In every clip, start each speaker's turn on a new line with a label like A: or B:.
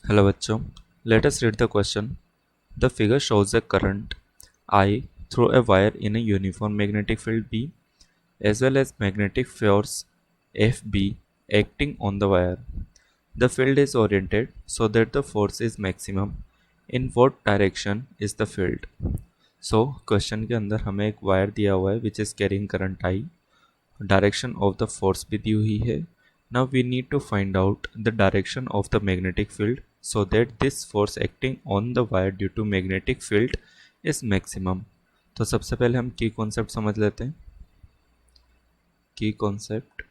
A: Hello बच्चों, let us read the question. The figure shows a current I through a wire in a uniform magnetic field B as well as magnetic force FB acting on the wire. The field is oriented so that the force is maximum. In what direction is the field? So question के अंदर हमें एक wire दिया हुआ है which is carrying current I, direction of the force भी दी हुई है. Now we need to find out the direction of the magnetic field so that this force acting on the wire due to magnetic field is maximum. तो सबसे पहले हम की concept समझ लेते हैं. की कॉन्सेप्ट,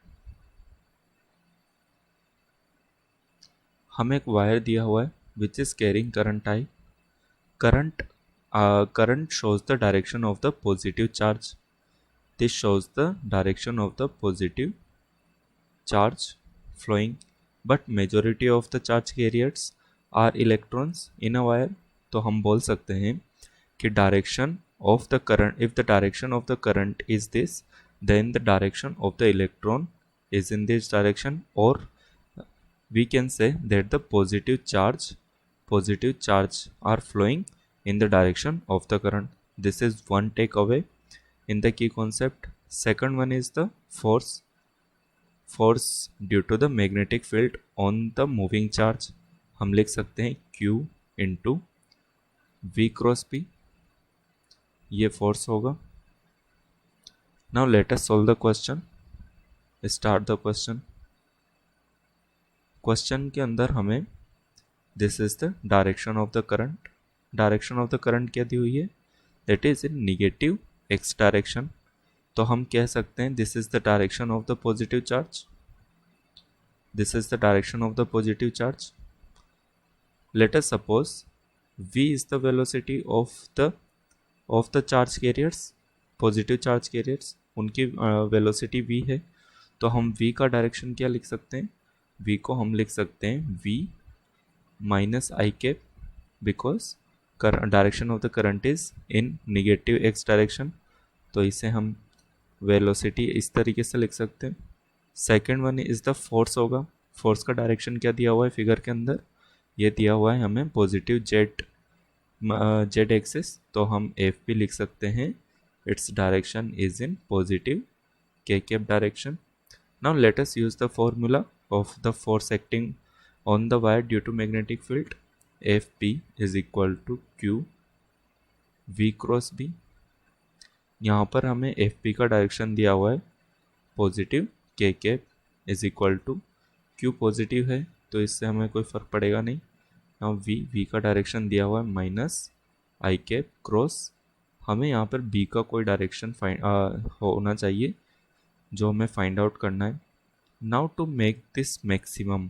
A: हमें एक वायर दिया हुआ है which is carrying current I. Current current shows the direction of the positive charge. This shows the direction of the positive charge flowing, but majority of the charge carriers are electrons in a wire. तो हम बोल सकते हैं कि direction of the current, if the direction of the current is this, then the direction of the electron is in this direction, or we can say that the positive charge are flowing in the direction of the current. This is one takeaway in the key concept. Second one is the force due to the magnetic field on the moving charge. हम लिख सकते हैं Q into V cross P, ये force होगा. Now let us solve the question. Start the question. Question के अंदर हमें this is the direction of the current. Direction of the current क्या दी हुई है? That is in negative x direction. तो हम कह सकते हैं this is the direction of the positive charge. This is the direction of the positive charge. Let us suppose v is the velocity of the charge carriers, positive charge carriers, उनकी velocity v है. तो हम v का direction क्या लिख सकते हैं? v को हम लिख सकते हैं v minus I cap, because direction of the current is in negative x direction. तो इसे हम वेलोसिटी इस तरीके से लिख सकते हैं. Second one is the force होगा. फोर्स का डायरेक्शन क्या दिया हुआ है फिगर के अंदर? ये दिया हुआ है हमें पॉजिटिव जेड एक्सिस. तो हम एफ भी लिख सकते हैं, it's direction is in positive k cap direction. Now let us use the formula of the force acting on the wire due to magnetic field. F P is equal to q v cross B. यहाँ पर हमें F P का direction दिया हुआ है positive, k cap is equal to q positive है तो इससे हमें कोई फर्क पड़ेगा नहीं. now v का डायरेक्शन दिया हुआ है माइनस आई कैप क्रॉस. हमें यहाँ पर b का कोई डायरेक्शन होना चाहिए जो हमें फाइंड आउट करना है. Now to make this maximum,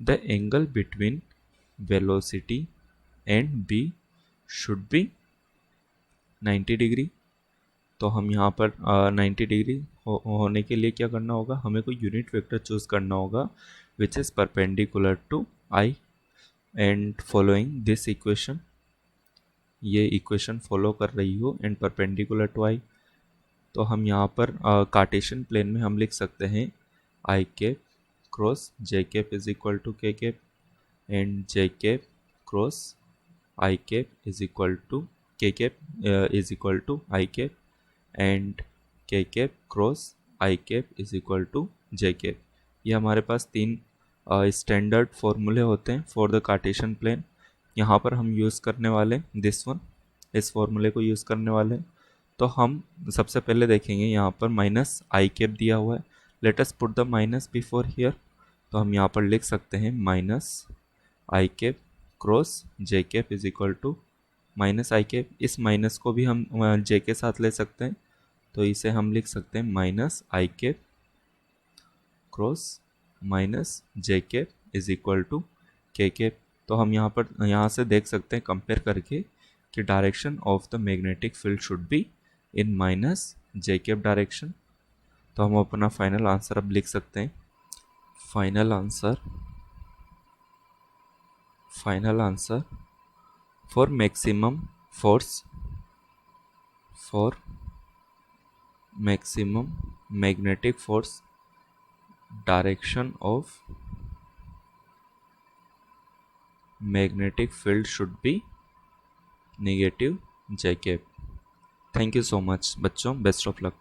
A: the angle between velocity and b should be 90 degree. तो हम यहाँ पर 90 डिग्री होने के लिए क्या करना होगा? हमें कोई यूनिट वेक्टर चूज करना होगा which is perpendicular to I. And following this equation, ये इक्वेशन फॉलो कर रही हो एंड परपेंडिकुलर टू आई. तो हम यहाँ पर कार्टेशियन प्लेन में हम लिख सकते हैं I cap cross J cap is equal to K cap, and J cap cross I cap is equal to K cap is equal to I cap, and K cap cross I cap is equal to J cap. ये हमारे पास तीन standard फॉर्मूले होते हैं for the Cartesian plane. यहाँ पर हम use करने वाले दिस वन, इस फॉर्मूले को यूज़ करने वाले हैं. तो हम सबसे पहले देखेंगे यहाँ पर माइनस आई कैप दिया हुआ है. Let us put the minus before here. तो हम यहाँ पर लिख सकते हैं minus I cap cross J cap is equal to minus I cap. इस माइनस को भी हम जे के साथ ले सकते हैं. तो इसे हम लिख सकते हैं minus I cap cross minus J cap is equal to K cap. तो हम यहाँ से देख सकते हैं कंपेयर करके कि direction of the magnetic field should be in minus J cap direction. तो हम अपना फाइनल आंसर अब लिख सकते हैं. Final answer for maximum magnetic force, direction of magnetic field should be negative, J cap. Thank you so much बच्चों, best of luck.